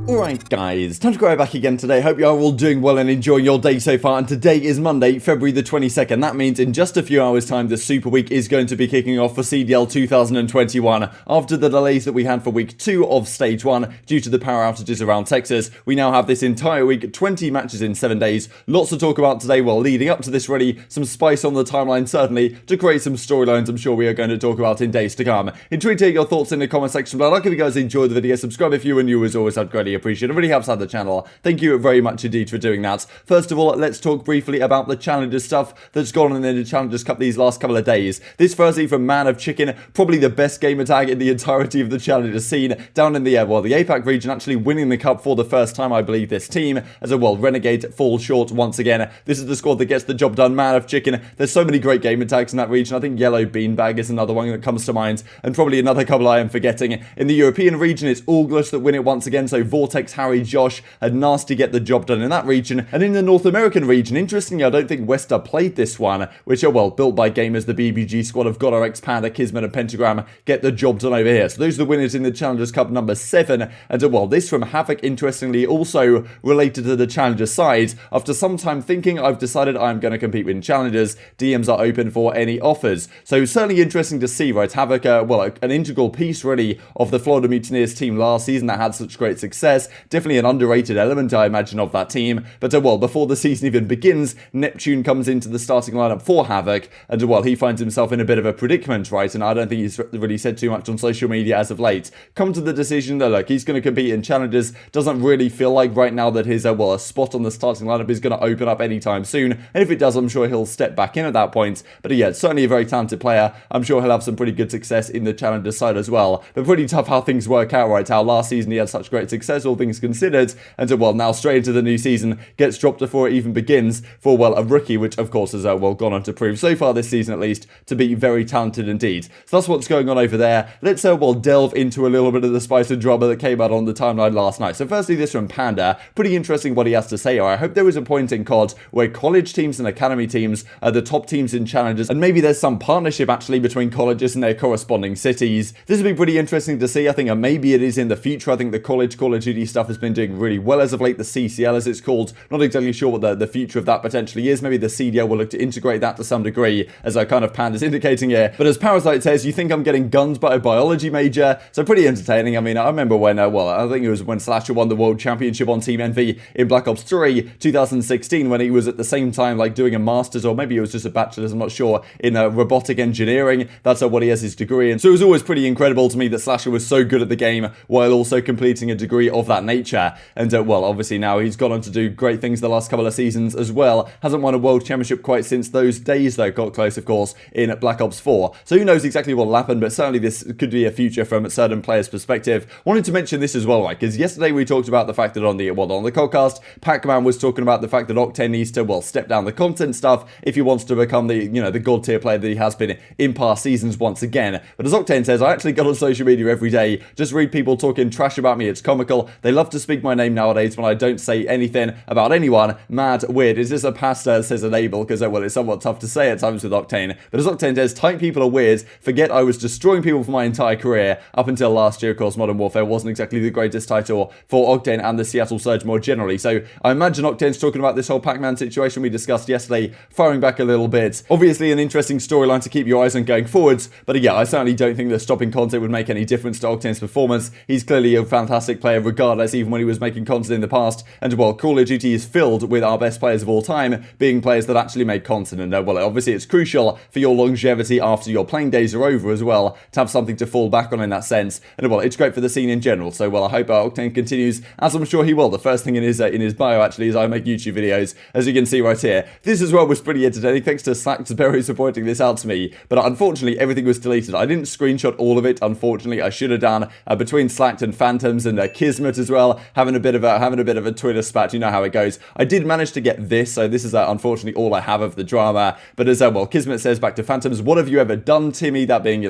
Alright guys, TacticalRab back again today. Hope you are all doing well and enjoying your day so far. And today is Monday, February the 22nd. That means in just a few hours time, the Super Week is going to be kicking off for CDL 2021. After the delays that we had for week 2 of stage 1 due to the power outages around Texas, we now have this entire week, 20 matches in 7 days. Lots to talk about today. Well, leading up to this really, some spice on the timeline certainly to create some storylines I'm sure we are going to talk about in days to come. Intrigued to hear your thoughts in the comment section below. Like if you guys enjoyed the video, subscribe if you are new as always, I'd greatly appreciate it. It really helps out the channel. Thank you very much indeed for doing that. First of all, let's talk briefly about the Challengers stuff that's gone on in the Challengers Cup these last couple of days. This firstly from Man of Chicken, probably the best gamer tag in the entirety of the Challengers scene, down in the the APAC region, actually winning the cup for the first time, I believe, this team, as a Renegade falls short once again. This is the squad that gets the job done. Man of Chicken, there's so many great gamer tags in that region. I think Yellow Beanbag is another one that comes to mind, and probably another couple I am forgetting. In the European region, it's Gunless that win it once again, so Vortex, Harry, Josh had nasty get the job done in that region. And in the North American region, interestingly, I don't think Wester played this one, which are built by gamers. The BBG squad of GodRx, Panda, Kismet and Pentagram get the job done over here. So those are the winners in the Challengers Cup number 7. And this from Havoc, interestingly, also related to the Challenger side. After some time thinking, I've decided I'm going to compete with Challengers. DMs are open for any offers. So certainly interesting to see, right? Havoc, an integral piece really of the Florida Mutineers team last season that had such great success. Definitely an underrated element, I imagine, of that team. But before the season even begins, Neptune comes into the starting lineup for Havoc, and he finds himself in a bit of a predicament, right? And I don't think he's really said too much on social media as of late. Come to the decision that, look, he's going to compete in Challengers. Doesn't really feel like right now that his, a spot on the starting lineup is going to open up anytime soon. And if it does, I'm sure he'll step back in at that point. But yeah, certainly a very talented player. I'm sure he'll have some pretty good success in the Challengers side as well. But pretty tough how things work out, right? How last season he had such great success, all things considered. And now straight into the new season, gets dropped before it even begins for, a rookie, which of course has, gone on to prove so far this season at least to be very talented indeed. So that's what's going on over there. Let's, delve into a little bit of the spice and drama that came out on the timeline last night. So firstly, this from Panda. Pretty interesting what he has to say. I hope there was a point in COD where college teams and academy teams are the top teams in Challengers, and maybe there's some partnership actually between colleges and their corresponding cities. This would be pretty interesting to see. I think maybe it is in the future. I think the Call of Duty stuff has been doing really well as of late, the CCL as it's called. Not exactly sure what the future of that potentially is. Maybe the CDL will look to integrate that to some degree, as I kind of Panda's indicating here. But as Parasite says, you think I'm getting guns by a biology major? So pretty entertaining. I mean, I remember when, I think it was when Slasher won the World Championship on Team Envy in Black Ops 3, 2016, when he was at the same time doing a master's, or maybe it was just a bachelor's, I'm not sure, in robotic engineering. That's what he has his degree in. So it was always pretty incredible to me that Slasher was so good at the game while also completing a degree of that nature. And obviously now he's gone on to do great things the last couple of seasons as well. Hasn't won a world championship quite since those days though. Got close, of course, in Black Ops 4. So who knows exactly what will happen, but certainly this could be a future from a certain players' perspective. Wanted to mention this as well, right? Because yesterday we talked about the fact that on the podcast, Pac-Man was talking about the fact that Octane needs to step down the content stuff if he wants to become the the god tier player that he has been in past seasons once again. But as Octane says, I actually got on social media every day, just read people talking trash about me. It's comical. They love to speak my name nowadays when I don't say anything about anyone. Mad, weird. Is this a pasta, says Enable? Because it's somewhat tough to say at times with Octane. But as Octane says, type people are weird. Forget I was destroying people for my entire career. Up until last year, of course, Modern Warfare wasn't exactly the greatest title for Octane and the Seattle Surge more generally. So I imagine Octane's talking about this whole Pac-Man situation we discussed yesterday, firing back a little bit. Obviously an interesting storyline to keep your eyes on going forwards. But yeah, I certainly don't think that stopping content would make any difference to Octane's performance. He's clearly a fantastic player regardless, even when he was making content in the past. And Call of Duty is filled with our best players of all time being players that actually make content. And obviously it's crucial for your longevity after your playing days are over as well, to have something to fall back on in that sense. And it's great for the scene in general. So I hope Octane continues, as I'm sure he will. The first thing in his bio actually is I make YouTube videos, as you can see right here. This as well was pretty entertaining, thanks to Slackberry supporting this out to me. But unfortunately everything was deleted. I didn't screenshot all of it, unfortunately. I should have done. Between Slacked and Phantoms and Kismet as well, having a bit of a Twitter spat. You know how it goes. I did manage to get this, so this is unfortunately all I have of the drama. But as Kismet says back to Phantoms, what have you ever done, Timmy? That being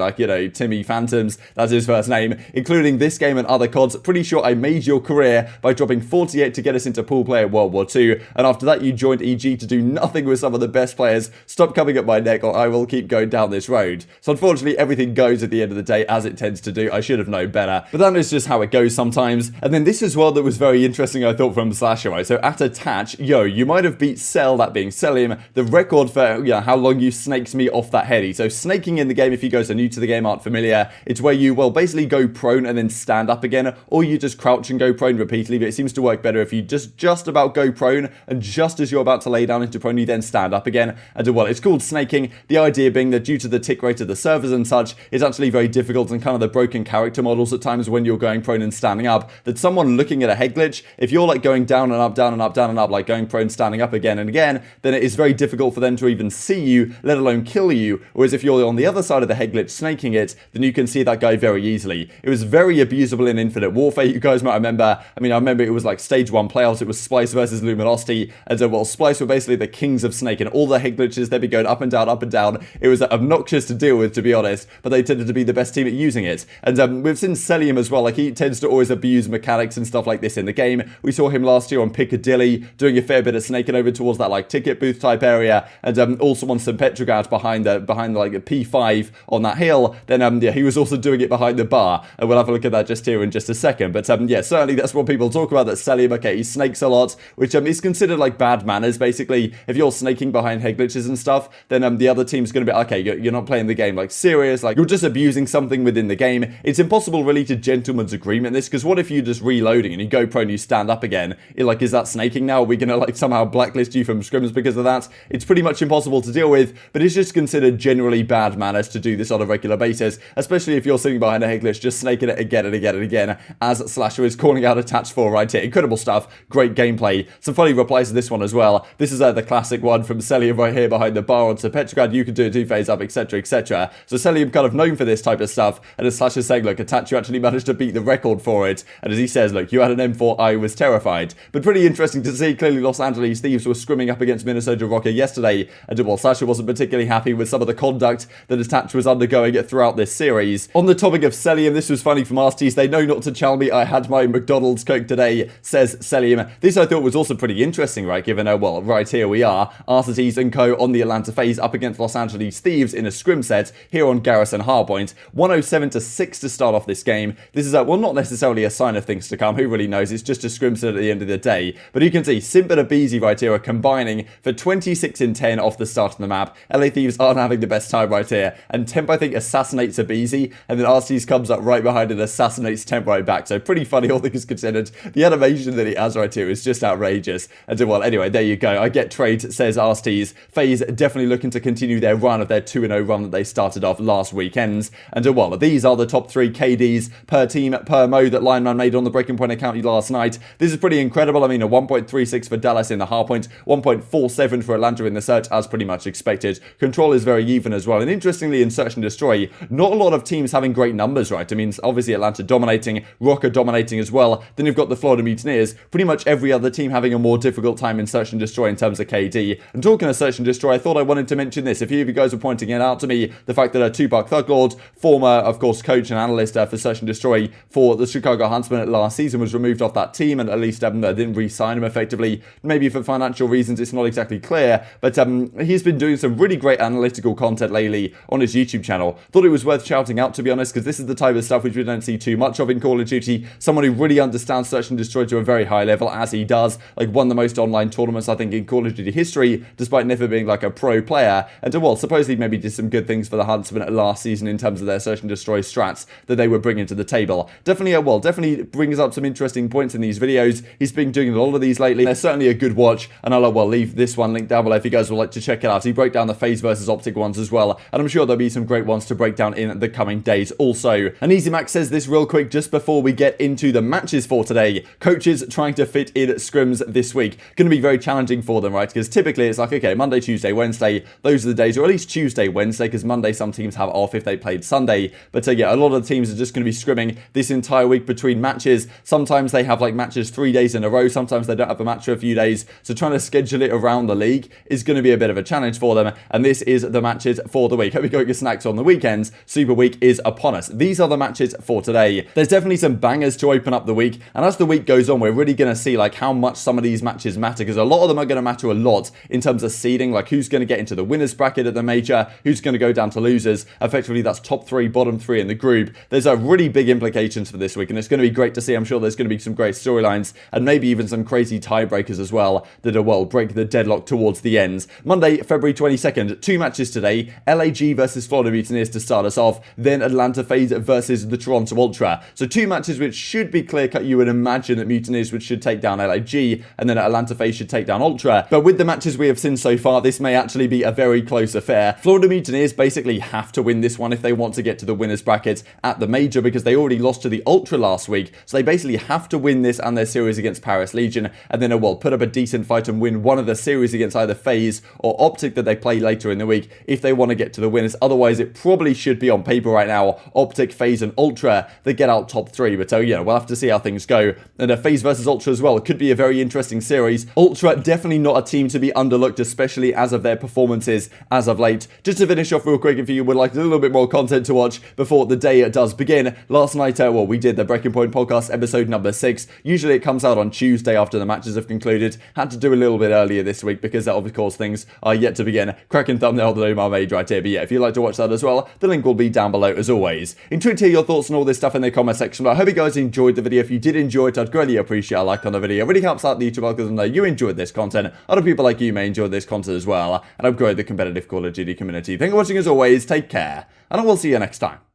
Timmy Phantoms, that's his first name, including this game and other CODs. Pretty sure I made your career by dropping 48 to get us into pool play at World War II, and after that you joined EG to do nothing with some of the best players. Stop coming at my neck or I will keep going down this road. So unfortunately everything goes at the end of the day as it tends to do. I should have known better, but that is just how it goes sometimes. And And then this as well that was very interesting, I thought, from Slasher, right? So at attach, yo, you might have beat Cell, that being Cellium, the record for how long you snaked me off that heady. So snaking in the game, if you guys are new to the game, aren't familiar, it's where you, well, basically go prone and then stand up again, or you just crouch and go prone repeatedly, but it seems to work better if you just about go prone, and just as you're about to lay down into prone, you then stand up again. And well, it's called snaking, the idea being that due to the tick rate of the servers and such, it's actually very difficult and kind of the broken character models at times when you're going prone and standing up, that someone looking at a head glitch, if you're like going down and up, down and up, down and up, like going prone, standing up again and again, then it is very difficult for them to even see you, let alone kill you. Whereas if you're on the other side of the head glitch snaking it, then you can see that guy very easily. It was very abusable in Infinite Warfare, you guys might remember. I mean, I remember it was like stage 1 playoffs, it was Splice versus Luminosity, and well, Splice were basically the kings of snake, and all the head glitches, they'd be going up and down, up and down. It was obnoxious to deal with, to be honest, but they tended to be the best team at using it. And we've seen Cellium as well, like he tends to always abuse mechanics and stuff like this in the game. We saw him last year on Piccadilly doing a fair bit of snaking over towards that like ticket booth type area, and also on St. Petrograd behind like a P5 on that hill. Then yeah, he was also doing it behind the bar, and we'll have a look at that just here in just a second. But yeah, certainly that's what people talk about, that Cellium, okay, he snakes a lot, which is considered like bad manners basically. If you're snaking behind head glitches and stuff, then the other team's going to be, okay, you're not playing the game like serious, like you're just abusing something within the game. It's impossible really to gentleman's agreement this, because what if you're just reloading and you go pro and you stand up again? Like, is that snaking now? Are we going to like somehow blacklist you from scrims because of that? It's pretty much impossible to deal with, but it's just considered generally bad manners to do this on a regular basis, especially if you're sitting behind a head glitch just snaking it again and again and again, as Slasher is calling out attached for right here. Incredible stuff, great gameplay. Some funny replies to this one as well. This is the classic one from Cellium right here behind the bar onto Petrograd. You can do a 2-phase up, etc, etc. So Cellium kind of known for this type of stuff, and as Slasher's saying, look, attach, you actually managed to beat the record for it, and as he says, look, you had an M4, I was terrified. But pretty interesting to see. Clearly Los Angeles Thieves were scrimming up against Minnesota Rokkr yesterday, and well, Slasher wasn't particularly happy with some of the conduct that Attach was undergoing throughout this series. On the topic of Cellium, this was funny from Arcitys. They know not to chal me, I had my McDonald's Coke today, says Cellium. This I thought was also pretty interesting, right, given, well, right here we are, Arcitys and co on the Atlanta FaZe up against Los Angeles Thieves in a scrim set here on Garrison Hardpoint. 107-6 to start off this game. This is, well, not necessarily a sign of things to come, who really knows, it's just a scrim set at the end of the day. But you can see Simp and aBeZy right here are combining for 26 in 10 off the start of the map. LA Thieves aren't having the best time right here, and Temp, I think, assassinates aBeZy, and then Arcitys comes up right behind and assassinates Temp right back. So pretty funny, all things considered. The animation that he has right here is just outrageous. And well, anyway, there you go. I get trade, says Arcitys. FaZe definitely looking to continue their run of their 2-0 run that they started off last weekend. And well, these are the top 3 KDs per team per mode that Lineman made on the Breaking Point account last night. This is pretty incredible. I mean, a 1.36 for Dallas in the hardpoint, 1.47 for Atlanta in the search, as pretty much expected. Control is very even as well. And interestingly, in Search and Destroy, not a lot of teams having great numbers, right? I mean, obviously Atlanta dominating, Rokkr dominating as well. Then you've got the Florida Mutineers, pretty much every other team having a more difficult time in Search and Destroy in terms of KD. And talking of Search and Destroy, I thought I wanted to mention this. A few of you guys were pointing it out to me, the fact that Tupac Thuglord, former, of course, coach and analyst for Search and Destroy for the Chicago Huntsmen last season, was removed off that team, and at least didn't re-sign him effectively. Maybe for financial reasons, it's not exactly clear, but he's been doing some really great analytical content lately on his YouTube channel. Thought it was worth shouting out, to be honest, because this is the type of stuff which we don't see too much of in Call of Duty. Someone who really understands Search and Destroy to a very high level, as he does, like won the most online tournaments, I think, in Call of Duty history, despite never being like a pro player, and well, supposedly maybe did some good things for the Huntsmen last season in terms of their Search and Destroy strats that they were bringing to the table. Definitely, well, definitely brings up some interesting points in these videos. He's been doing a lot of these lately. They're certainly a good watch, and I'll, well, leave this one linked down below if you guys would like to check it out. He broke down the FaZe versus OpTic ones as well, and I'm sure there'll be some great ones to break down in the coming days also. And EasyMax says this real quick just before we get into the matches for today. Coaches trying to fit in scrims this week. Going to be very challenging for them, right? Because typically it's like, okay, Monday, Tuesday, Wednesday, those are the days, or at least Tuesday, Wednesday, because Monday some teams have off if they played Sunday. But yeah, a lot of the teams are just going to be scrimming this entire week between matches. Sometimes they have like matches 3 days in a row. Sometimes they don't have a match for a few days. So trying to schedule it around the league is going to be a bit of a challenge for them. And this is the matches for the week. Hope you got your snacks on the weekends. Super Week is upon us. These are the matches for today. There's definitely some bangers to open up the week. And as the week goes on, we're really going to see like how much some of these matches matter, because a lot of them are going to matter a lot in terms of seeding, like who's going to get into the winners bracket at the major, who's going to go down to losers. Effectively, that's top 3, bottom 3 in the group. There's a really big implications for this week, and it's going to be great great to see. I'm sure there's going to be some great storylines and maybe even some crazy tiebreakers as well that will break the deadlock towards the ends. Monday, February 22nd, 2 matches today. LAG versus Florida Mutineers to start us off, then Atlanta FaZe versus the Toronto Ultra. So 2 matches which should be clear-cut. You would imagine that Mutineers should take down LAG and then Atlanta FaZe should take down Ultra. But with the matches we have seen so far, this may actually be a very close affair. Florida Mutineers basically have to win this one if they want to get to the winners bracket at the major, because they already lost to the Ultra last week. So they basically have to win this and their series against Paris Legion, and then put up a decent fight and win one of the series against either FaZe or OpTic that they play later in the week if they want to get to the winners. Otherwise, it probably should be on paper right now, OpTic, FaZe and Ultra that get out top 3. But we'll have to see how things go. And FaZe versus Ultra as well, it could be a very interesting series. Ultra definitely not a team to be underlooked, especially as of their performances as of late. Just to finish off real quick, if you would like a little bit more content to watch before the day does begin, last night, we did the Breaking Point podcast episode number 6. Usually it comes out on Tuesday after the matches have concluded. Had to do a little bit earlier this week because of course things are yet to begin. Cracking thumbnail that I made right here. But yeah, if you'd like to watch that as well, the link will be down below as always. Intrigued to hear your thoughts on all this stuff in the comment section. But I hope you guys enjoyed the video. If you did enjoy it, I'd greatly appreciate a like on the video. It really helps out the YouTube algorithm that you enjoyed this content. Other people like you may enjoy this content as well, and upgrade the competitive Call of Duty community. Thank you for watching as always. Take care, and I will see you next time.